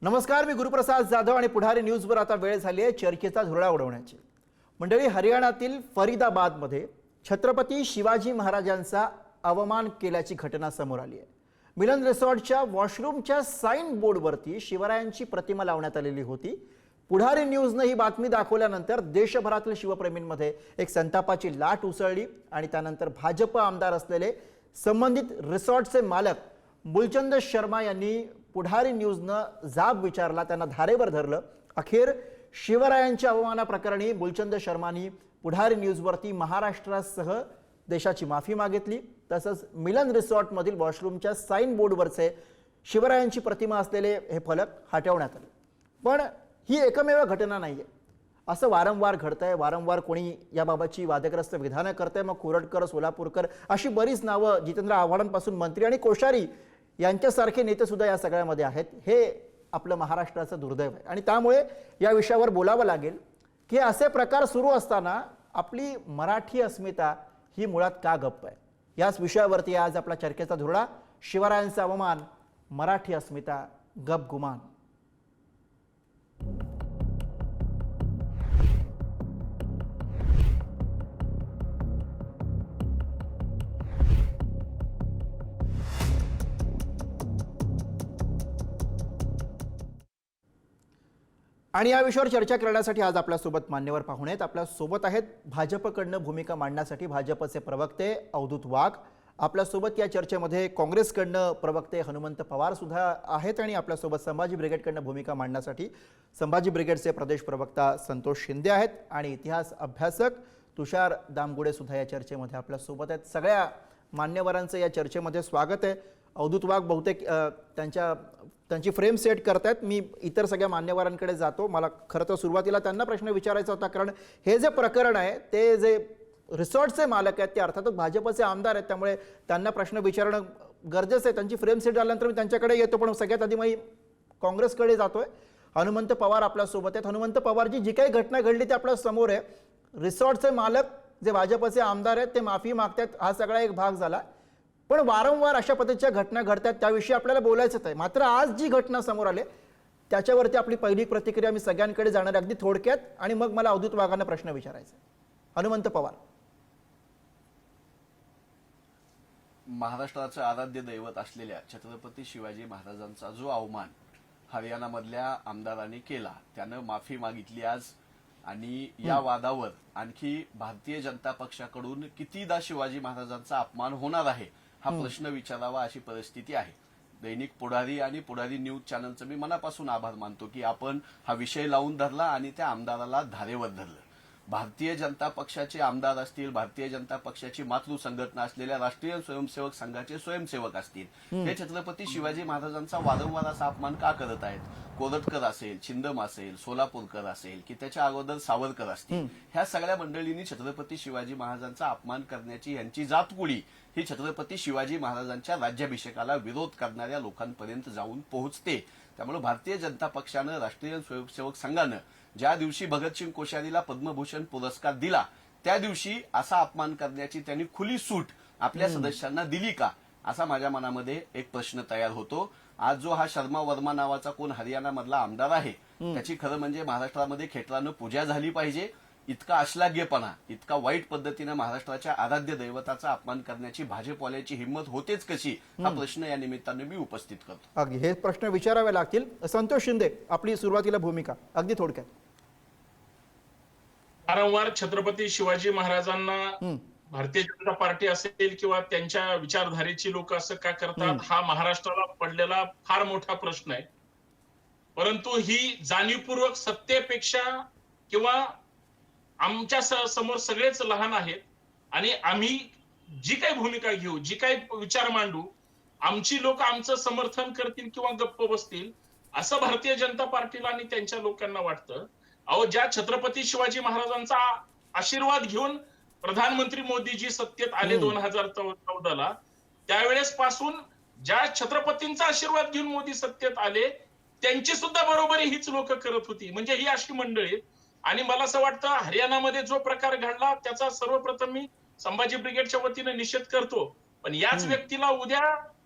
नमस्कार, मी गुरुप्रसाद जाधव आणि पुढारी न्यूजवर आता वेळ झाली आहे चर्चेचा धुरळा उडवण्याची। मंडळी, हरियाणातील फरीदाबादमध्ये छत्रपती शिवाजी महाराजांचा अवमान केल्याची घटना समोर आली आहे। मिलन रिसॉर्टच्या वॉशरूमच्या साइन बोर्डवरती शिवरायांची प्रतिमा लावण्यात आलेली होती। पुढारी न्यूजने ही बातमी दाखवल्यानंतर देशभरातील शिवप्रेमींमध्ये एक संतापाची लाट उसळली आणि त्यानंतर भाजप आमदार असलेले संबंधित रिसॉर्टचे मालक मूलचंद शर्मा यांनी पुढारी न्यूजनं जाब विचारला, त्यांना धारेवर धरलं। अखेर शिवरायांच्या अवमानाप्रकरणी मूलचंद शर्मांनी पुढारी न्यूजवरती महाराष्ट्रासह देशाची माफी मागितली। तसंच मिलन रिसॉर्टमधील वॉशरूमच्या साइन बोर्डवरचे शिवरायांची प्रतिमा असलेले हे फलक हटवण्यात आले। पण ही एकमेव घटना नाहीये, असं वारंवार घडतंय। वारंवार कोणी याबाबतची वादग्रस्त विधानं करतंय। मग कोरटकर, सोलापूरकर अशी बरीच नावं, जितेंद्र आव्हाडांपासून मंत्री आणि कोश्यारी यांच्यासारखे नेते सुद्धा या सगळ्यामध्ये आहेत। हे आपलं महाराष्ट्राचं दुर्दैव आहे आणि त्यामुळे या विषयावर बोलावं लागेल की असे प्रकार सुरू असताना आपली मराठी अस्मिता ही मुळात का गप्प आहे। याच विषयावरती आज आपला चर्चेचा धुरळा, शिवरायांचा अवमान, मराठी अस्मिता गपगुमान। आणि या विषयावर चर्चा करण्यासाठी आज आपल्यासोबत मान्यवर पाहुणे आहेत। आपल्यासोबत आहेत भाजपकडनं भूमिका मांडण्यासाठी भाजपचे प्रवक्ते अवधूत वाघ। आपल्यासोबत या चर्चेमध्ये काँग्रेसकडनं प्रवक्ते हनुमंत पवार सुद्धा आहेत आणि आपल्यासोबत संभाजी ब्रिगेडकडनं भूमिका मांडण्यासाठी संभाजी ब्रिगेडचे प्रदेश प्रवक्ता संतोष शिंदे आहेत आणि इतिहास अभ्यासक तुषार दामगुडे सुद्धा या चर्चेमध्ये आपल्यासोबत आहेत। सगळ्या मान्यवरांचं या चर्चेमध्ये स्वागत आहे। अवधूत वाघ बहुतेक त्यांची फ्रेम सेट करतायत। मी इतर सगळ्या मान्यवरांकडे जातो। मला खरं तर सुरुवातीला त्यांना प्रश्न विचारायचा होता, कारण हे जे प्रकरण आहे ते जे रिसॉर्टचे मालक आहेत ते अर्थातच भाजपचे आमदार आहेत, त्यामुळे त्यांना प्रश्न विचारणं गरजेचं आहे। त्यांची फ्रेम सेट झाल्यानंतर मी त्यांच्याकडे येतो, पण सगळ्यात आधी मी काँग्रेसकडे जातोय। हनुमंत पवार आपल्यासोबत आहेत। हनुमंत पवारजी, जी काही घटना घडली ती आपल्या समोर आहे। रिसॉर्टचे मालक जे भाजपचे आमदार आहेत ते माफी मागतात, हा सगळा एक भाग झाला। पण वारंवार अशा पद्धतीच्या घटना घडतात, त्याविषयी आपल्याला बोलायचंच आहे। मात्र आज जी घटना समोर आली त्याच्यावरती आपली पहिली प्रतिक्रिया मी सगळ्यांकडे जाणार अगदी थोडक्यात, आणि मग मला अवधूत वाघांना प्रश्न विचारायचा आहे। हनुमंत पवार, महाराष्ट्राचं आराध्य दैवत असलेल्या छत्रपती शिवाजी महाराजांचा जो अवमान हरियाणामधल्या आमदारांनी केला, त्यानं माफी मागितली आज। आणि या वादावर आणखी भारतीय जनता पक्षाकडून कितीदा शिवाजी महाराजांचा अपमान होणार आहे हा प्रश्न विचारावा अशी परिस्थिती आहे। दैनिक पुढारी आणि पुढारी न्यूज चॅनलचं मी मनापासून आभार मानतो की आपण हा विषय लावून धरला आणि त्या आमदाराला धारेवर धरलं। भारतीय जनता पक्षाचे आमदार असतील, भारतीय जनता पक्षाची मातृ संघटना असलेल्या राष्ट्रीय स्वयंसेवक संघाचे स्वयंसेवक असतील, हे छत्रपती शिवाजी महाराजांचा वारंवार असा अपमान का करत आहेत? कोरटकर असेल, छिंदम असेल, सोलापूरकर असेल की त्याच्या अगोदर सावरकर असतील, ह्या सगळ्या मंडळींनी छत्रपती शिवाजी महाराजांचा अपमान करण्याची यांची जातकुळी ही छत्रपती शिवाजी महाराजांच्या राज्याभिषेकाला विरोध करणाऱ्या लोकांपर्यंत जाऊन पोहोचते। त्यामुळे भारतीय जनता पक्षानं, राष्ट्रीय स्वयंसेवक संघानं ज्या दिवशी भगतसिंग कोश्यारीला पद्मभूषण पुरस्कार दिला त्या दिवशी असा अपमान करण्याची त्यांनी खुली सूट आपल्या सदस्यांना दिली का, असा माझ्या मनामध्ये एक प्रश्न तयार होतो। आज जो हा शर्मा वर्मा नावाचा कोण हरियाणामधला आमदार आहे, त्याची खरं म्हणजे महाराष्ट्रामध्ये खेटरानं पूजा झाली पाहिजे। इतका अश्लाघ्यपणा, इतका वाईट पद्धतीनं महाराष्ट्राच्या आराध्य दैवताचा अपमान करण्याची भाजपवाल्याची हिंमत होतेच कशी, हा प्रश्न या निमित्ताने मी उपस्थित करतो। अगदी हे प्रश्न विचारावे लागतील। संतोष शिंदे, आपली सुरुवातीला भूमिका अगदी थोडक्यात। वारंवार छत्रपती शिवाजी महाराजांना भारतीय जनता पार्टी असेल किंवा त्यांच्या विचारधारेची लोक असं का करतात, हा महाराष्ट्राला पडलेला फार मोठा प्रश्न आहे। परंतु ही जाणीवपूर्वक सत्तेपेक्षा किंवा आमच्या समोर सगळेच लहान आहेत आणि आम्ही जी काही भूमिका घेऊ, जी काही विचार मांडू, आमची लोक आमचं समर्थन करतील किंवा गप्प बसतील असं भारतीय जनता पार्टीला आणि त्यांच्या लोकांना वाटतं। अहो, ज्या छत्रपती शिवाजी महाराजांचा आशीर्वाद घेऊन प्रधानमंत्री मोदीजी सत्तेत आले 2014ला, त्यावेळेस पासून ज्या छत्रपतींचा आशीर्वाद घेऊन मोदी सत्तेत आले त्यांची सुद्धा बरोबरी हीच लोक करत होती। म्हणजे ही अशी मंडळी। आणि मला असं वाटतं हरियाणामध्ये जो प्रकार घडला त्याचा सर्वप्रथम मी संभाजी ब्रिगेडच्या वतीने निषेध करतो, पण याच व्यक्तीला उद्या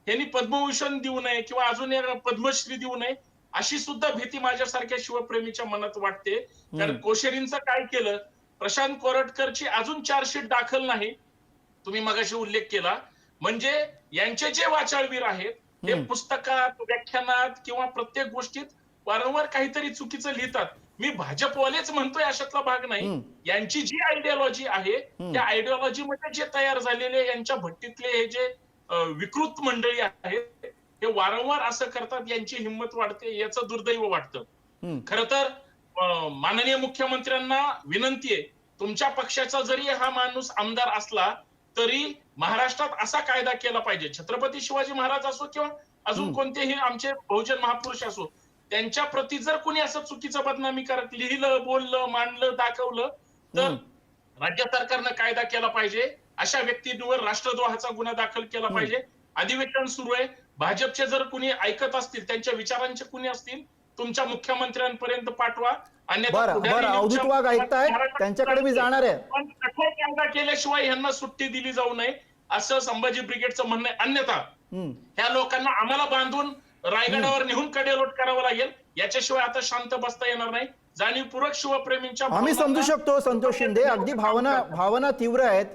यांनी पद्मभूषण देऊ नये किंवा अजून पद्मश्री देऊ नये अशी सुद्धा भीती माझ्यासारख्या शिवप्रेमीच्या मनात वाटते. कारण कोश्यारींचं काय केलं, प्रशांत कोरटकरची अजून चार्जशीट दाखल नाही, तुम्ही मगाशी उल्लेख केला. म्हणजे यांचे जे वाचाळवीर आहेत ते पुस्तकात, व्याख्यानात किंवा प्रत्येक गोष्टीत वारंवार काहीतरी चुकीचं लिहितात. मी भाजपवालेच म्हणतोय अशातला भाग नाही. यांची जी आयडिओलॉजी आहे त्या आयडिओलॉजी मध्ये जे तयार झालेले यांच्या भट्टीतले हे जे विकृत मंडळी आहेत हे वारंवार असं करतात. यांची हिंमत वाढते, याचं दुर्दैव वाटतं. खर तर माननीय मुख्यमंत्र्यांना विनंती आहे, तुमच्या पक्षाचा जरी हा माणूस आमदार असला तरी महाराष्ट्रात असा कायदा केला पाहिजे, छत्रपती शिवाजी महाराज असो किंवा अजून कोणतेही आमचे बहुजन महापुरुष असो, त्यांच्या प्रती जर कोणी असं चुकीचं बदनामी करत लिहिलं, बोललं, मांडलं, दाखवलं तर राज्य सरकारनं कायदा केला पाहिजे. अशा व्यक्तींवर राष्ट्रद्रोहाचा गुन्हा दाखल केला पाहिजे. अधिवेशन सुरू आहे, भाजपचे जर कुणी ऐकत असतील, त्यांच्या विचारांचे कुणी असतील, तुमच्या मुख्यमंत्र्यांपर्यंत पाठवा. बरं अवधूत वाघ ऐकतायत, त्यांच्याकडे मी जाणार आहे. पण कठोर कायदा केल्याशिवाय यांना सुट्टी दिली जाऊ नये असं संभाजी ब्रिगेडचं म्हणणं आहे. अन्यथा ह्या लोकांना आम्हाला बांधून रायगडावर नेऊन कडेलोट करावं लागेल. याच्याशिवाय आता शांत बसता येणार नाही. जाणीवपूर्वक शिवप्रेमींच्या आम्ही समजू शकतो संतोष शिंदे, अगदी भावना तीव्र आहेत.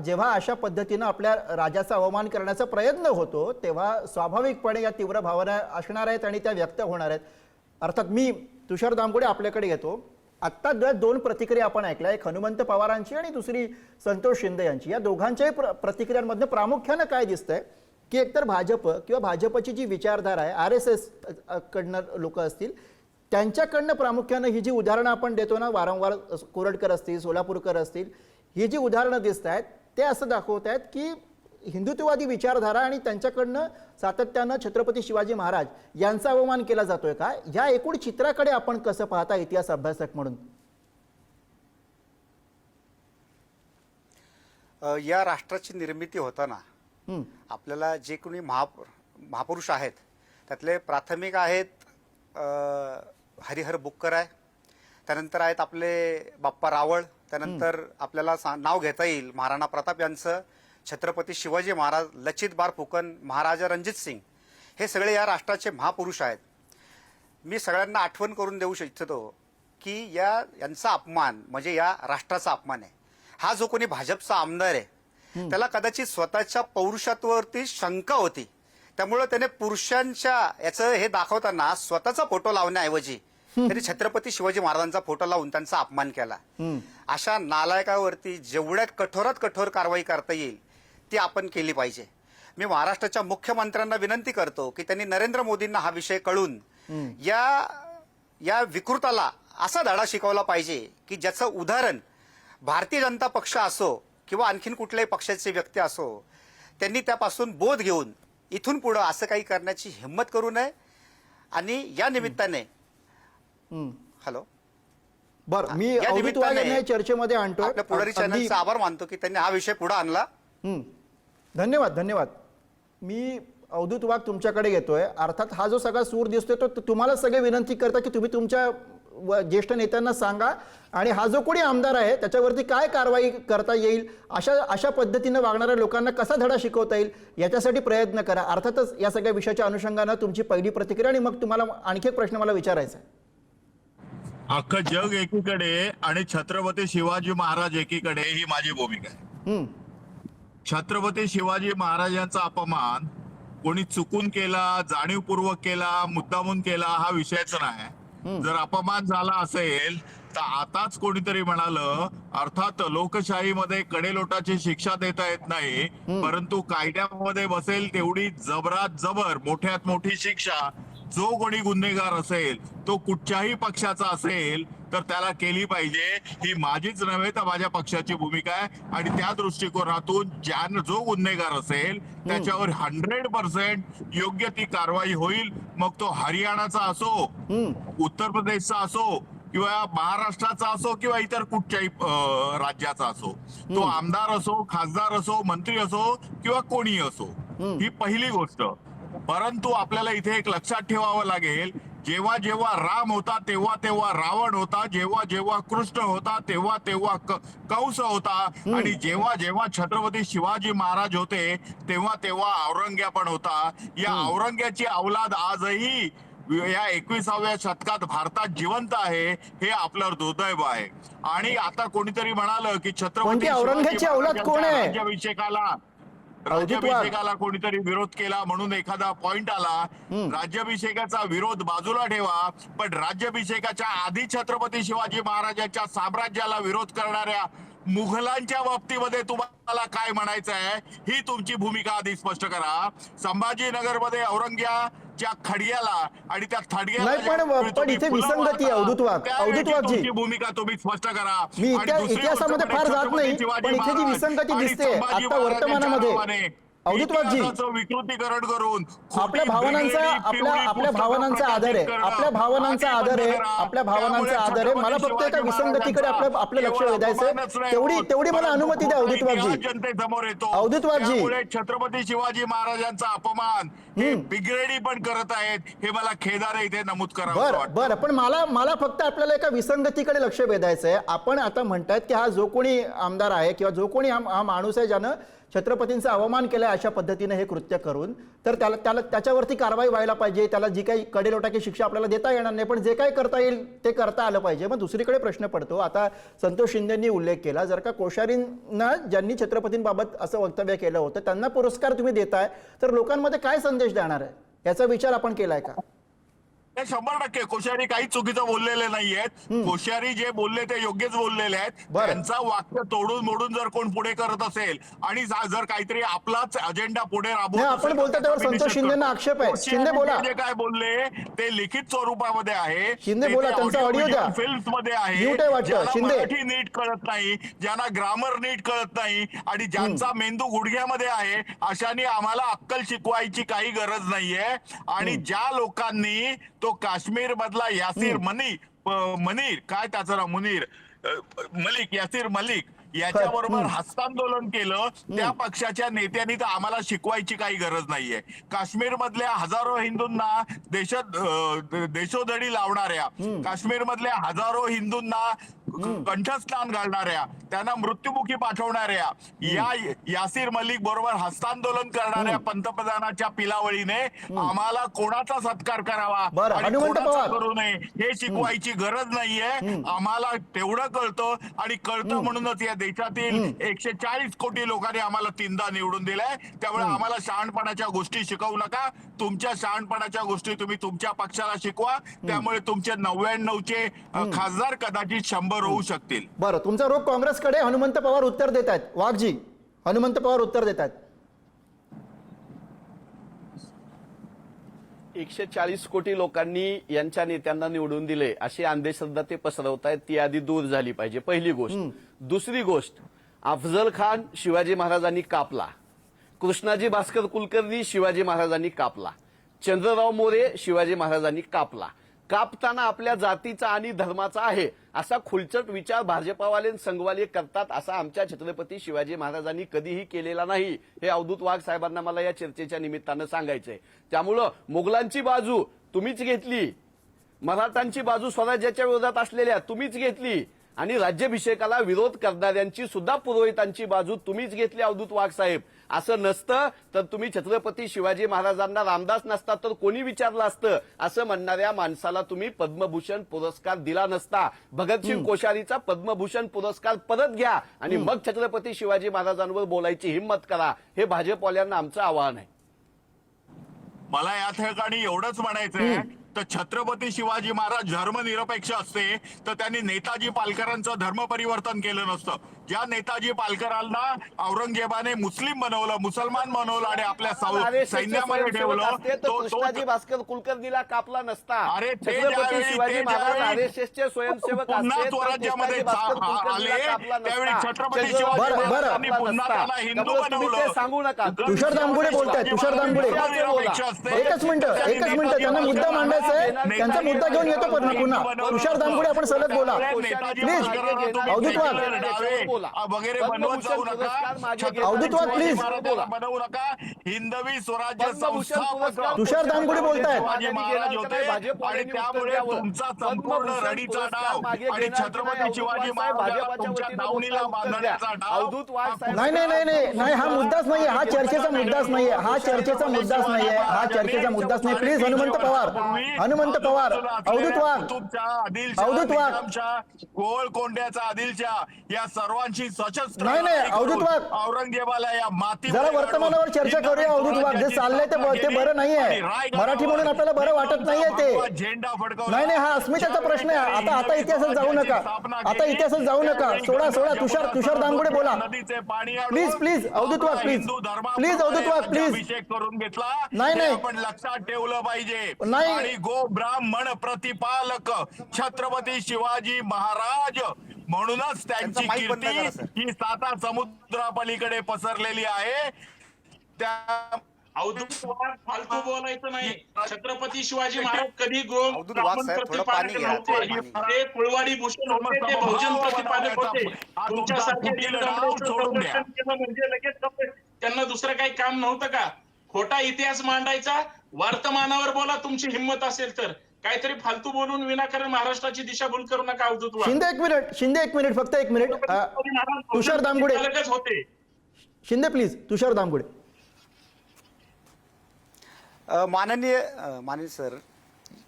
जेव्हा अशा पद्धतीनं आपल्या राजाचा अवमान करण्याचा प्रयत्न होतो तेव्हा स्वाभाविकपणे या तीव्र भावना असणार आहेत आणि त्या व्यक्त होणार आहेत. अर्थात मी तुषार दामगुडे आपल्याकडे येतो. आत्ता दोन प्रतिक्रिया आपण ऐकल्या, एक हनुमंत पवारांची आणि दुसरी संतोष शिंदे यांची. या दोघांच्याही प्रतिक्रियांमधनं प्रामुख्यानं काय दिसतंय की एकतर भाजप किंवा भाजपची जी विचारधारा आहे, RSS कडनं लोक असतील त्यांच्याकडनं प्रामुख्यानं ही जी उदाहरणं आपण देतो ना वारंवार, कोरटकर असतील, सोलापूरकर असतील, ही जी उदाहरणं दिसत आहेत ते असं दाखवत आहेत की हिंदुत्ववादी विचारधारा आणि त्यांच्याकडनं सातत्यानं छत्रपती शिवाजी महाराज यांचा अवमान केला जातोय का? या एकूण चित्राकडे आपण कसं पाहता इतिहास अभ्यासक म्हणून? या राष्ट्राची निर्मिती होताना आपल्याला जे कोणी महापुरुष आहेत त्यातले प्राथमिक आहेत हरिहर बुक्कर आहे, त्यानंतर आहेत आपले बाप्पा रावळ, त्यानंतर आपल्याला नाव घेता येईल महाराणा प्रताप यांचं, छत्रपती शिवाजी महाराज, लचित बारफुकन, महाराजा रणजित सिंग, हे सगळे या राष्ट्राचे महापुरुष आहेत. मी सगळ्यांना आठवण करून देऊ इच्छितो की यांचा अपमान म्हणजे या राष्ट्राचा अपमान आहे. हा जो कोणी भाजपचा आमदार आहे त्याला कदाचित स्वतःच्या पौरुषत्वावरती शंका होती, त्यामुळे त्याने पुरुषांच्या याचं हे दाखवताना स्वतःचा फोटो लावण्याऐवजी त्यांनी छत्रपती शिवाजी महाराजांचा फोटो लावून त्यांचा अपमान केला. अशा नालायकावरती जेवढ्यात कठोरात कठोर कारवाई करता येईल ती आपण केली पाहिजे. मी महाराष्ट्राच्या मुख्यमंत्र्यांना विनंती करतो की त्यांनी नरेंद्र मोदींना हा विषय कळून या विकृताला असा धडा शिकवला पाहिजे की ज्याचं उदाहरण भारतीय जनता पक्ष असो किंवा आणखीन कुठल्याही पक्षाचे व्यक्ती असो त्यांनी त्यापासून बोध घेऊन इथून पुढे असं काही करण्याची हिंमत करू नये. आणि या निमित्ताने हॅलो बरं, मी अवधूत वाघ यांना चर्चेमध्ये आणतो. आपल्या पुढारी चॅनलचा आभार मानतो की त्यांनी हा विषय पुढे आणला. धन्यवाद. मी अवधूत वाघ तुमच्याकडे येतोय. अर्थात हा जो सगळा सूर दिसतोय तो तुम्हाला सगळे विनंती करता की तुम्ही तुमच्या ज्येष्ठ नेत्यांना सांगा आणि हा जो कोणी आमदार आहे त्याच्यावरती काय कारवाई करता येईल, अशा पद्धतीने वागणाऱ्या लोकांना कसा धडा शिकवता येईल याच्यासाठी प्रयत्न करा. अर्थातच या सगळ्या विषयाच्या अनुषंगानं तुमची पहिली प्रतिक्रिया आणि मग तुम्हाला आणखी एक प्रश्न मला विचारायचा आहे. अख्खं जग एकीकडे आणि छत्रपती शिवाजी महाराज एकीकडे ही माझी भूमिका आहे. छत्रपती शिवाजी महाराजांचा अपमान कोणी चुकून केला, जाणीवपूर्वक केला, मुद्दामून केला हा विषयच नाही. जर अपमान झाला असेल तर आताच कोणीतरी म्हणालं, अर्थात लोकशाहीमध्ये कडेलोटाची शिक्षा देता येत नाही, परंतु कायद्यामध्ये बसेल तेवढी जबरात जबर मोठ्यात मोठी शिक्षा जो कोणी गुन्हेगार असेल तो कुठच्याही पक्षाचा असेल तर त्याला केली पाहिजे. ही माझीच नव्हे तर माझ्या पक्षाची भूमिका आहे. आणि त्या दृष्टिकोनातून जो गुन्हेगार असेल त्याच्यावर 100% योग्य ती कारवाई होईल. मग तो हरियाणाचा असो, उत्तर प्रदेशचा असो किंवा महाराष्ट्राचा असो किंवा इतर कुठच्याही राज्याचा असो, तो आमदार असो, खासदार असो, मंत्री असो किंवा कोणी असो. ही पहिली गोष्ट. परंतु आपल्याला इथे एक लक्षात ठेवावं लागेल, जेव्हा जेव्हा राम होता तेव्हा तेव्हा रावण होता, जेव्हा जेव्हा कृष्ण होता तेव्हा तेव्हा कंस होता, आणि जेव्हा जेव्हा छत्रपती शिवाजी महाराज होते तेव्हा तेव्हा औरंग्या पण होता. या औरंग्याची औलाद आजही या 21व्या शतकात भारतात जिवंत आहे हे आपलं दुर्दैव आहे. आणि आता कोणीतरी म्हणालं की कोणती छत्रपती औरंगजेबाची अवलाद कोण आहे? राज्याभिषेकाला कोणीतरी विरोध केला म्हणून एखादा पॉइंट आला. राज्याभिषेकाचा विरोध बाजूला ठेवा, पण राज्याभिषेकाच्या आधी छत्रपती शिवाजी महाराजांच्या साम्राज्याला विरोध करणाऱ्या मुघलांच्या बाबतीमध्ये तुम्हाला काय म्हणायचं आहे ही तुमची भूमिका आधी स्पष्ट करा. संभाजीनगरमध्ये औरंग्याच्या खडग्याला आणि त्या थडग्याला नाही, पण इथे विसंगती आहे. अवधूत वाघजी, तुमची भूमिका तुम्ही स्पष्ट करा. मी आणि दुसरी इतिहासामध्ये गोष्ट फार म्हणजे जात नाही, छत्रपती पण इथे जी शिवाजी विसंगती महाराज दिसते आणि संभाजी आता वर्तमानामध्ये. महाराजांच्या नावाने अवधूत वाघजी, इतिहासाचं विकृतीकरण करून आपल्या भावनांचा आपल्या भावनांचा आदर आहे, आपल्या भावनांचा आदर आहे, आपल्या भावनांचा आदर आहे. मला फक्त एका विसंगतीकडे आपलं लक्ष वेधायचंय. तेवढी मला अनुमती द्या अवधूत वाघजी. जनतेसमोर येतो. अवधूत वाघजी. त्यामुळे छत्रपती शिवाजी महाराजांचा अपमान हे बिग्रेडी पण करत आहेत हे मला खेदाने इथे नमूद करावं बरं, पण मला फक्त आपल्याला एका विसंगतीकडे लक्ष वेधायचंय. आपण आता म्हणतायत की हा जो कोणी आमदार आहे किंवा जो कोणी हा माणूस आहे ज्यानं छत्रपतींचा अवमान केलाय अशा पद्धतीने हे कृत्य करून, तर त्याला त्याच्यावरती कारवाई व्हायला पाहिजे. त्याला जी काही कडेलोटाची शिक्षा आपल्याला देता येणार नाही, पण जे काही करता येईल ते करता आलं पाहिजे. मग दुसरीकडे प्रश्न पडतो, आता संतोष शिंदेंनी उल्लेख केला, जर का कोश्यारींना ज्यांनी छत्रपतींबाबत असं वक्तव्य केलं होतं त्यांना पुरस्कार तुम्ही देताय, तर लोकांमध्ये काय संदेश देणार आहे याचा विचार आपण केलाय का? 100% कोश्यारी काही चुकीचं बोललेले नाहीयेत. कोश्यारी जे बोलले ते योग्यच बोललेले आहेत. त्यांचा वाक्य तोडून मोडून जर कोण पुढे करत असेल आणि जर काहीतरी आपलाच अजेंडा पुढे राबवत आपण बोलतो त्यावर संतोष शिंदेना आक्षेप आहे. शिंदे बोला. जे काय बोलले ते लिखित स्वरूपामध्ये आहे. शिंदे बोला, त्यांचा ऑडिओ द्या. फिल्म्स मध्ये आहे. म्यूट आहे वाटतं. ज्यांना शिंदे मराठी नीट कळत नाही, ज्यांना ग्रामर नीट कळत नाही आणि ज्यांचा मेंदू गुडघ्यामध्ये आहे अशांनी आम्हाला अक्कल शिकवायची काही गरज नाहीये. आणि ज्या लोकांनी तो काश्मीर मधला यासीर मनीर काय त्याचं नाव यासीर मलिक याच्याबरोबर हस्तांदोलन केलं, त्या पक्षाच्या नेत्यांनी तर आम्हाला शिकवायची काही गरज नाहीये. काश्मीर मधल्या हजारो हिंदूंना देशोधडी लावणाऱ्या, काश्मीर मधल्या हजारो हिंदूंना कंठस्नान घालणाऱ्या, त्यांना मृत्युमुखी पाठवणाऱ्या या यासीर मलिक बरोबर हस्तांदोलन करणाऱ्या पंतप्रधानाच्या पिलावळीने आम्हाला कोणाचा सत्कार करावा आणि कोणाचा करू नये हे शिकवायची गरज नाहीये. आम्हाला तेवढं कळतं आणि कळतं म्हणूनच या देशातील 140 कोटी लोकांनी आम्हाला 3दा निवडून दिलंय. त्यामुळे आम्हाला शहाणपणाच्या गोष्टी शिकवू नका. तुमच्या शहाणपणाच्या गोष्टी तुम्ही तुमच्या पक्षाला शिकवा. त्यामुळे तुमचे 99चे खासदार कदाचित 100 होऊ शकतील. बरं, तुमचा रोग काँग्रेसकडे. हनुमंत पवार उत्तर देत आहेत. वाघजी, हनुमंत पवार उत्तर देत आहेत. 140 कोटी लोकांनी यांच्या नेत्यांना निवडून दिले अशी अंधश्रद्धा ते पसरवतायत, ती आधी दूर झाली पाहिजे, पहिली गोष्ट. दुसरी गोष्ट, अफजल खान शिवाजी महाराजांनी कापला, कृष्णाजी भास्कर कुलकर्णी शिवाजी महाराजांनी कापला, चंद्रराव मोरे शिवाजी महाराजांनी कापला. कापताना आपल्या जातीचा आणि धर्माचा आहे असा खुलचट विचार भाजपावाले संघवाले करतात असा आमच्या छत्रपती शिवाजी महाराजांनी कधीही केलेला नाही. हे अवधूत वाघ साहेबांना मला या चर्चेच्या निमित्तानं सांगायचंय. त्यामुळं मुघलांची बाजू तुम्हीच घेतली, मराठांची बाजू स्वराज्याच्या विरोधात असलेल्या तुम्हीच घेतली आणि राज्याभिषेकाला विरोध करणाऱ्यांची सुद्धा पुरोहितांची बाजू तुम्हीच घेतली अवधूत वाघ साहेब. असं नसतं तर तुम्ही छत्रपती शिवाजी महाराजांना रामदास नसता तर कोणी विचारलं असतं असं म्हणणाऱ्या माणसाला तुम्ही पद्मभूषण पुरस्कार दिला नसता. भगतसिंग कोश्यारीचा पद्मभूषण पुरस्कार परत घ्या आणि मग छत्रपती शिवाजी महाराजांवर बोलायची हिंमत करा. हे भाजपवाल्यांना आमचं आवाहन आहे. मला या ठिकाणी एवढंच म्हणायचंय तर छत्रपती शिवाजी महाराज धर्मनिरपेक्ष असते तर त्यांनी नेताजी पालकरांचं धर्म परिवर्तन केलं नसतं. ज्या नेताजी पालकरांना औरंगजेबाने मुस्लिम बनवलं, मुसलमान बनवलं आणि आपल्या सैन्यामध्ये ठेवलं, तो कृष्णाजी भास्कर कुलकर्णीला कापला नसता. अरे छत्रपती शिवाजी महाराज RSSचे स्वयंसेवक पुन्हा स्वराज्यामध्ये आले त्यावेळी छत्रपती शिवाजी महाराजांनी पुन्हा त्यांना हिंदू बनवलं. सांगू नका. तुषार दामगुडे बोलतायत. तुषार दामगुडे, एकच मिनिट, त्यांना मुद्दा मांडायचा आहे, त्यांचा मुद्दा घेऊन येतो पुन्हा. तुषार दामगुडे, आपण सलग बोला प्लीज. अवधूत वाघ वगैरे बनवत जाऊ नका. अवधूत वाघ प्लीज बनवू नका. हिंदवी स्वराज्य पद्मभूषण संस्थापक पुरस्कार तुषार दामगुडे बोलतायत. शिवाजी महाराज होते भाजप आणि वाल्यांनी उत्तर त्यामुळे द्यावं. तुमचा संपूर्ण पद्मभूषण रडीचा पुरस्कार डाव मागे आणि घेणार की नाही, छत्रपती अवधूत शिवाजी वाघ साहेब महाराजांना भाजपच्या तुमच्या वतीनं दावणीला बोलताय, उत्तर द्या. बांधण्याचा डाव अवधूत वाघ साहेब नाही नाही नाही नाही नाही हा मुद्दाच नाहीये, हा चर्चेचा मुद्दाच नाहीये, हा चर्चेचा मुद्दाच नाहीये, हा चर्चेचा मुद्दाच नाही. प्लीज हनुमंत पवार, हनुमंत पवार, अवधूत वाघ, अवधूत वाघ. गोळकोंड्याचा आदिलच्या या सर्वांची सशस्त्र नाही, नाही, लढाई अवधूत करून वाघ. औरंगजेबाला या माती जरा वर्तमानावर चर्चा करूया अवधूत वाघ. जे चाललंय ते बरं नाहीये. मराठी म्हणून आपल्याला बरं वाटत नाहीये ते. झेंडा फडकवला. नाही नाही हा अस्मितेचा प्रश्न आहे. आता इतिहासात जाऊ नका, आता इतिहासात जाऊ नका. सोडा तुषार दामगुडे बोला. नदीचे पाणी please Avdhoot Wagh, please please Avdhoot Wagh, please. अभिषेक करून घेतला. नाही, हे नाही. आपण लक्षात ठेवलं पाहिजे. नाही. आणि गो ब्राह्मण प्रतिपालक छत्रपती शिवाजी महाराज म्हणूनच त्यांची त्यांचं माईक बंद करा, सर. कीर्ती ही 7 समुद्रापलीकडे पसरलेली आहे. त्या अवधूत वाघ फालतू बोलायचं नाही. छत्रपती शिवाजी महाराज कधी अवधूत वाघ साहेब, थोडं पाणी घ्या, थोडं नव्हते. पाणी. ते फुलवाडी भूषण होते, ते बहुजन प्रतिपादक होते. तुमच्यासारखे सोडून द्या. म्हणजे लगेच त्यांना दुसरं काही काम नव्हतं का? खोटा इतिहास मांडायचा, वर्तमानावर बोला तुमची हिंमत असेल तर. काहीतरी फालतू बोलून विनाकारण महाराष्ट्राची दिशाभूल करू नका अवधूत वाघ. शिंदे एक मिनिट फक्त एक मिनिट. तुषार दामगुडे होते. शिंदे प्लीज. तुषार दामगुडे. माननीय सर,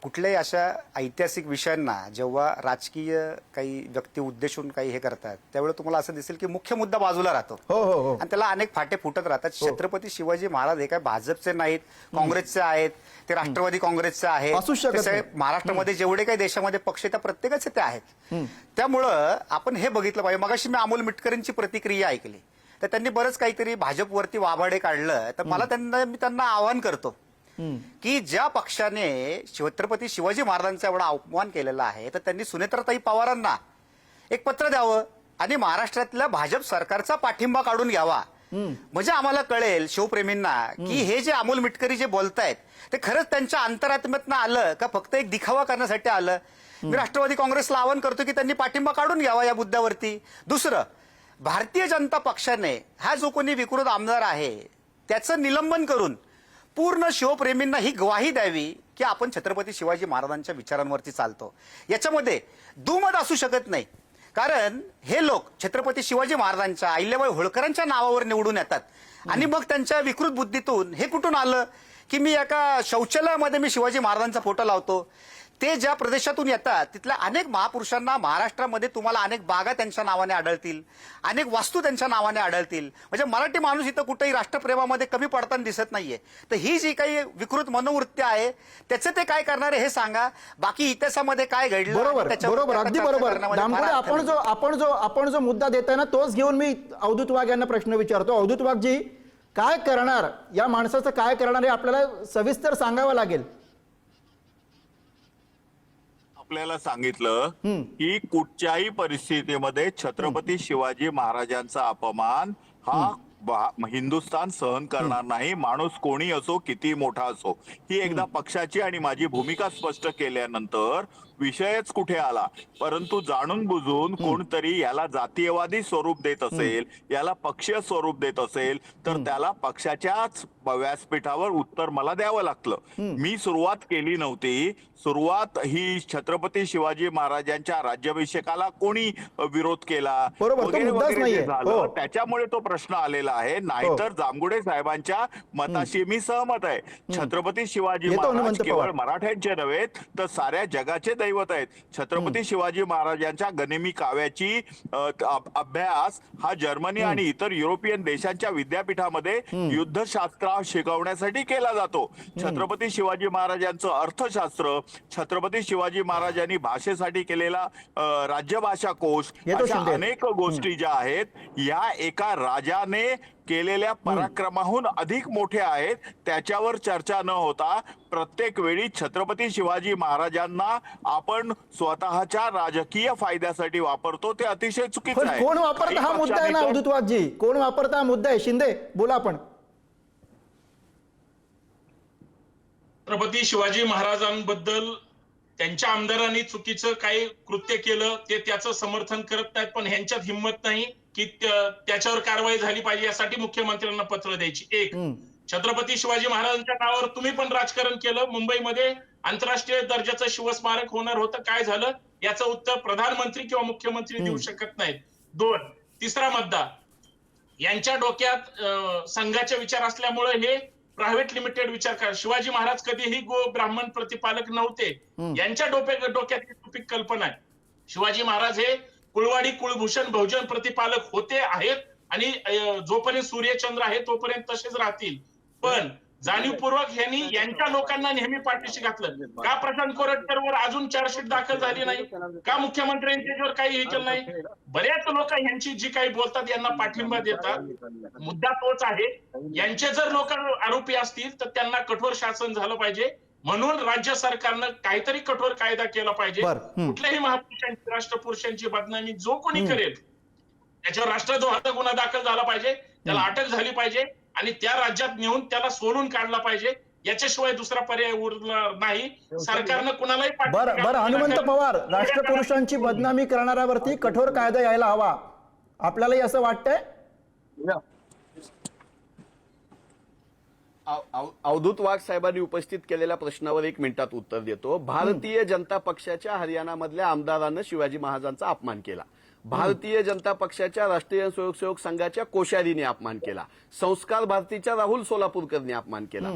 कुठल्याही अशा ऐतिहासिक विषयांना जेव्हा राजकीय काही व्यक्ती उद्देशून काही हे करतात त्यावेळेला तुम्हाला असं दिसेल की मुख्य मुद्दा बाजूला राहतो हो. आणि त्याला अनेक फाटे फुटत राहतात. छत्रपती शिवाजी महाराज हे काय भाजपचे नाहीत, काँग्रेसचे आहेत, ते राष्ट्रवादी काँग्रेसचे आहेत, असूच शकत ते नाही. महाराष्ट्रामध्ये जेवढे काही देशामध्ये पक्ष आहेत त्या प्रत्येकाचे ते आहेत. त्यामुळं आपण हे बघितलं पाहिजे. मगाशी मी अमोल मिटकरींची प्रतिक्रिया ऐकली, तर त्यांनी बरंच काहीतरी भाजपवरती वाभाडे काढलं. तर मी त्यांना आवाहन करतो की ज्या पक्षाने छत्रपती शिवाजी महाराजांचा एवढा अपमान केलेला आहे तर त्यांनी सुनेत्राताई पवारांना एक पत्र द्यावं आणि महाराष्ट्रातल्या भाजप सरकारचा पाठिंबा काढून घ्यावा. म्हणजे आम्हाला कळेल शिवप्रेमींना की हे जे अमोल मिटकरी जे बोलतायत ते खरंच त्यांच्या अंतरात्म्यातनं आलं का फक्त एक दिखावा करण्यासाठी आलं. मी राष्ट्रवादी काँग्रेसला आवाहन करतो की त्यांनी पाठिंबा काढून घ्यावा या मुद्द्यावरती. दुसरं, भारतीय जनता पक्षाने हा जो कोणी विकृत आमदार आहे त्याचं निलंबन करून पूर्ण शिवप्रेमींना ही ग्वाही द्यावी की आपण छत्रपती शिवाजी महाराजांच्या विचारांवरती चालतो. याच्यामध्ये दुमत असू शकत नाही, कारण हे लोक छत्रपती शिवाजी महाराजांच्या अहिल्याबाई होळकरांच्या नावावर निवडून येतात आणि मग त्यांच्या विकृत बुद्धीतून हे कुठून आलं की मी एका शौचालयामध्ये मी शिवाजी महाराजांचा फोटो लावतो. ते ज्या प्रदेशातून येतात तिथल्या अनेक महापुरुषांना महाराष्ट्रामध्ये तुम्हाला अनेक बागा त्यांच्या नावाने आढळतील, अनेक वास्तू त्यांच्या नावाने आढळतील. म्हणजे मराठी माणूस इथं कुठेही राष्ट्रप्रेमामध्ये कमी पडताना दिसत नाहीये. तर ही जी काही विकृत मनोवृत्ती आहे त्याचे ते काय करणार आहे हे सांगा. बाकी इतिहासामध्ये काय घडलं बरोबर अगदी बरोबर. दामगुडे आपण जो मुद्दा देताय ना तोच घेऊन मी अवधूत वाघ यांना प्रश्न विचारतो. अवधूत वाघ जी, काय करणार, या माणसाचं काय करणार हे आपल्याला सविस्तर सांगावं लागेल. आपल्याला सांगितलं की कुठच्याही परिस्थितीमध्ये छत्रपती शिवाजी महाराजांचा अपमान हा हिंदुस्थान सहन करणार नाही. माणूस कोणी असो, किती मोठा असो. ही एकदा पक्षाची आणि माझी भूमिका स्पष्ट केल्यानंतर विषयच कुठे आला. परंतु जाणून बुजून कोणतरी याला जातीयवादी स्वरूप देत असेल, याला पक्षीय स्वरूप देत असेल तर त्याला पक्षाच्याच व्यासपीठावर उत्तर मला द्यावं लागलं. मी सुरुवात केली नव्हती. सुरुवात ही छत्रपती शिवाजी महाराजांच्या राज्याभिषेकाला कोणी विरोध केला वगैरे वगैरे झालं, त्याच्यामुळे तो प्रश्न आलेला आहे. नाहीतर जामगुडे साहेबांच्या मताशी मी सहमत आहे. छत्रपती शिवाजी महाराज केवळ मराठ्यांचे नव्हे तर साऱ्या जगाचे दैवत आहेत. छत्रपती शिवाजी महाराजांच्या गनिमी काव्याची अभ्यास हा जर्मनी आणि इतर युरोपियन देशांच्या विद्यापीठामध्ये युद्धशास्त्र शिकवण्यासाठी केला जातो. छत्रपती शिवाजी महाराजांचं अर्थशास्त्र, छत्रपती शिवाजी महाराजांनी भाषेसाठी केलेला राज्यभाषा कोश, अशा अनेक गोष्टी ज्या आहेत या एका राजाने केलेल्या पराक्रमाहून अधिक मोठ्या आहेत. त्याच्यावर चर्चा न होता प्रत्येक वेळी छत्रपती शिवाजी महाराजांना आपण स्वतःच्या राजकीय फायद्यासाठी वापरतो, ते अतिशय चुकीचं आहे. कोण वापरता हा मुद्दा आहे ना अवधूत वाघजी, कोण वापरता हा मुद्दा आहे. शिंदे बोला. आपण छत्रपती शिवाजी महाराजांबद्दल त्यांच्या आमदारांनी चुकीचं काही कृत्य केलं ते त्याचं समर्थन करत नाहीत, पण ह्यांच्यात हिंमत नाही की त्याच्यावर कारवाई झाली पाहिजे यासाठी मुख्यमंत्र्यांना पत्र द्यायची. एक, छत्रपती शिवाजी महाराजांच्या नावावर तुम्ही पण राजकारण केलं. मुंबईमध्ये आंतरराष्ट्रीय दर्जाचं शिवस्मारक होणार होतं, काय झालं याचं उत्तर प्रधानमंत्री किंवा मुख्यमंत्री देऊ शकत नाहीत. 2. तिसरा मुद्दा, यांच्या डोक्यात संघाचे विचार असल्यामुळे हे प्रायव्हेट लिमिटेड विचार करा. शिवाजी महाराज कधीही गो ब्राह्मण प्रतिपालक नव्हते. यांच्या डोक्यात ही कल्पना आहे. शिवाजी महाराज हे कुळवाडी कुळभूषण बहुजन प्रतिपालक होते आहेत आणि जोपर्यंत सूर्यचंद्र आहे तोपर्यंत तसेच राहतील. पण जाणीवपूर्वक ह्यांनी यांच्या लोकांना नेहमी पाठीशी घातलं. का प्रशांत कोरटकरवर अजून चार्जशीट दाखल झाली नाही? का मुख्यमंत्र्यांनी त्याच्यावर काही हे केलं नाही? बऱ्याच लोक यांची जी काही बोलतात यांना पाठिंबा देतात. मुद्दा तोच आहे, यांचे जर लोक आरोपी असतील तर त्यांना कठोर शासन झालं पाहिजे. म्हणून राज्य सरकारनं काहीतरी कठोर कायदा केला पाहिजे. कुठल्याही महापुरुषांची राष्ट्रपुरुषांची बदनामी जो कोणी करेल त्याच्यावर राष्ट्रद्रोहाचा गुन्हा दाखल झाला पाहिजे, त्याला अटक झाली पाहिजे आणि त्या राज्यात नेऊन त्याला सोडून काढला पाहिजे. याच्याशिवाय दुसरा पर्याय उरणार नाही. सरकारनं कुणालाही बरं हनुमंत पवार, राष्ट्रपुरुषांची बदनामी करणाऱ्यावरती कठोर कायदा यायला हवा, आपल्यालाही असं वाटतंय? अवधूत वाघ साहेबांनी उपस्थित केलेल्या प्रश्नावर 1 मिनिटात उत्तर देतो. भारतीय जनता पक्षाच्या हरियाणामधल्या आमदारानं शिवाजी महाराजांचा अपमान केला. भारतीय जनता पक्षाच्या राष्ट्रीय स्वयंसेवक संघाच्या कोश्यारीने अपमान केला. संस्कार भारतीच्या राहुल सोलापूरकरने अपमान केला.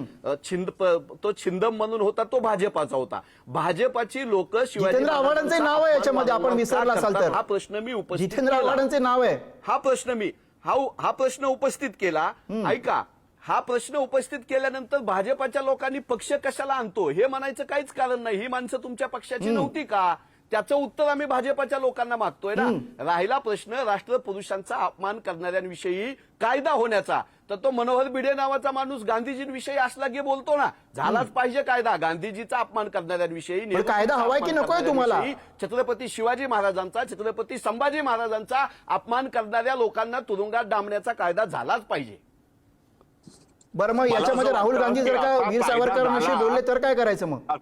तो छिंदम म्हणून होता तो भाजपाचा होता. भाजपाची लोक शिवाजी जितेंद्र आव्हाडांचे नाव आहे याच्यामध्ये, आपण विसरला असाल तर. हा प्रश्न मी उपस्थित जितेंद्र आव्हाडांचे नाव आहे. हा प्रश्न उपस्थित केला. ऐका, हा प्रश्न उपस्थित केल्यानंतर भाजपाच्या लोकांनी पक्ष कशाला आणतो हे म्हणायचं काहीच कारण नाही. ही माणसं तुमच्या पक्षाची नव्हती का? त्याचं उत्तर आम्ही भाजपाच्या लोकांना मागतोय ना. राहिला प्रश्न राष्ट्रपुरुषांचा अपमान करणाऱ्यांविषयी कायदा होण्याचा, तर तो मनोहर भिडे नावाचा माणूस गांधीजींविषयी असला की बोलतो ना. झालाच पाहिजे कायदा गांधीजीचा अपमान करणाऱ्यांविषयी. कायदा हवाय की नकोय तुम्हाला? छत्रपती शिवाजी महाराजांचा, छत्रपती संभाजी महाराजांचा अपमान करणाऱ्या लोकांना तुरुंगात डांबण्याचा कायदा झालाच पाहिजे. बरं, मग याच्यामध्ये राहुल गांधी जर का वीर सावरकरांविषयी बोलले तर काय करायचं मग?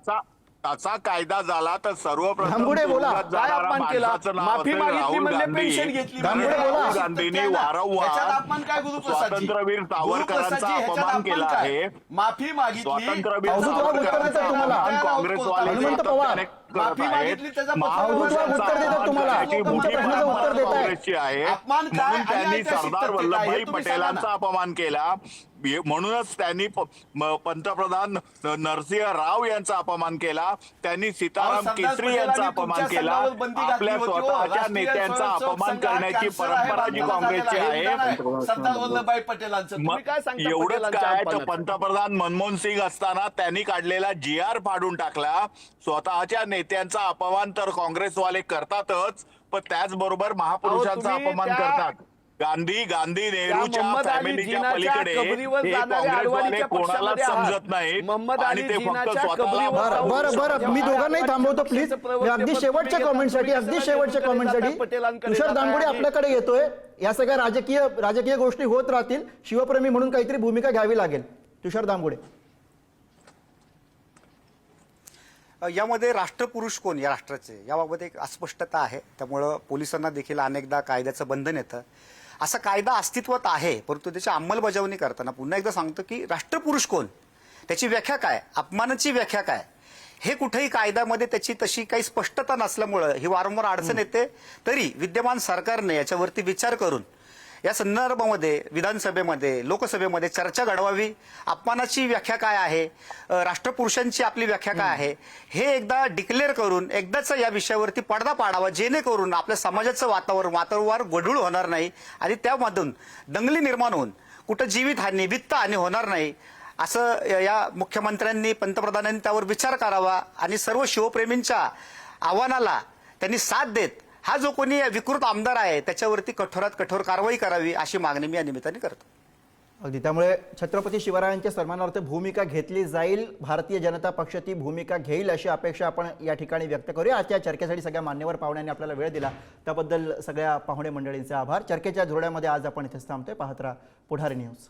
असा कायदा झाला तर सर्वप्रथम धांबुडे बोला. काय अपमान केला? माफी मागितली म्हणजे पेन्शन घेतली. राहुल गांधींनी वारंवार काय स्वातंत्र्यवीर सावरकरांचा अपमान केला आहे. माफी मागितली. स्वातंत्र्यवीर अवधूत वाघ उत्तर देतात तुम्हाला. काँग्रेसवाले हनुमंत पवार, माफी मागितली त्याचा अवधूत वाघ उत्तर देतात तुम्हाला. तुमच्या प्रश्नाचं उत्तर देत आहे. काँग्रेसची आहे अपमान काय? म्हणून त्यांनी आणि सरदार ऐतिहासिक वल्लभभाई आहे, तुम्ही सांगा पटेलांचा ना. अपमान केला. म्हणूनच त्यांनी पंतप्रधान नरसिंह राव यांचा अपमान केला. त्यांनी सीताराम केसरी यांचा अपमान केला. आपल्या स्वतःच्या नेत्यांचा अपमान करण्याची परंपरा जी काँग्रेसची आहे. सरदार वल्लभभाई पटेलांचं तुम्ही काय सांगता? एवढंच पटेलांच्या काय तर अपमानाचं? पंतप्रधान मनमोहन सिंग असताना त्यांनी काढलेला GR फाडून टाकला. स्वतःच्या नेत्यांचा अपमान तर काँग्रेसवाले करतातच, पण त्याचबरोबर महापुरुषांचा अहो, तुम्ही अपमान त्या- करतात. गांधी नेहरूच्या मोहम्मद अली फॅमिलीच्या जिनाच्या पलीकडे कबरीवर हे जाणारे काँग्रेसवाले आडवाणीच्या कोणालाच पक्षामध्ये आहात. समजत नाहीत मोहम्मद आणि अली ते फक्त जिनाच्या स्वतःला कबरीवर बरं मी दोघांनाही थांबवतो प्लीज. मी अगदी शेवटच्या कॉमेंटसाठी तुषार दांगुडे आपल्याकडे येतोय. या सगळ्या राजकीय गोष्टी होत राहतील. शिवप्रेमी म्हणून काहीतरी भूमिका घ्यावी लागेल. तुषार दांगुडे, यामध्ये राष्ट्रपुरुष कोण या राष्ट्राचे याबाबत एक अस्पष्टता आहे. त्यामुळं पोलिसांना देखील अनेकदा कायद्याचं बंधन येतं. असा कायदा अस्तित्वात आहे, परंतु त्याची अंमलबजावणी करताना पुन्हा एकदा सांगतो की राष्ट्रपुरुष कोण, त्याची व्याख्या काय, अपमानाची व्याख्या काय, हे कुठेही कायद्यामध्ये त्याची तशी काही स्पष्टता नसल्यामुळं ही वारंवार अडचण येते. तरी विद्यमान सरकारने याच्यावरती विचार करून या संदर्भामध्ये विधानसभेमध्ये लोकसभेमध्ये चर्चा घडवावी. अपमानाची व्याख्या काय आहे, राष्ट्रपुरुषांची आपली व्याख्या काय आहे, हे एकदा डिक्लेअर करून एकदाच या विषयावरती पडदा पाडावा, जेणेकरून आपल्या समाजाचं वातावरण गढूळ होणार नाही आणि त्यामधून दंगली निर्माण होऊन कुठं जीवितहानी वित्तहानी होणार नाही. असं या मुख्यमंत्र्यांनी पंतप्रधानांनी त्यावर विचार करावा आणि सर्व शिवप्रेमींच्या आव्हानाला त्यांनी साथ देत हा जो कोणी विकृत आमदार आहे त्याच्यावरती कठोरात कठोर कारवाई करावी अशी मागणी मी या निमित्ताने करतो. अगदी त्यामुळे छत्रपती शिवरायांच्या सन्मानार्थ भूमिका घेतली जाईल. भारतीय जनता पक्ष ती भूमिका घेईल अशी अपेक्षा आपण या ठिकाणी व्यक्त करूया. आजच्या चर्चेसाठी सगळ्या मान्यवर पाहुण्यांनी आपल्याला वेळ दिला त्याबद्दल सगळ्या पाहुणे मंडळींचे आभार. चर्चेच्या धुरड्यामध्ये आज आपण इथेच थांबतोय. पाहत राहा पुढारी न्यूज.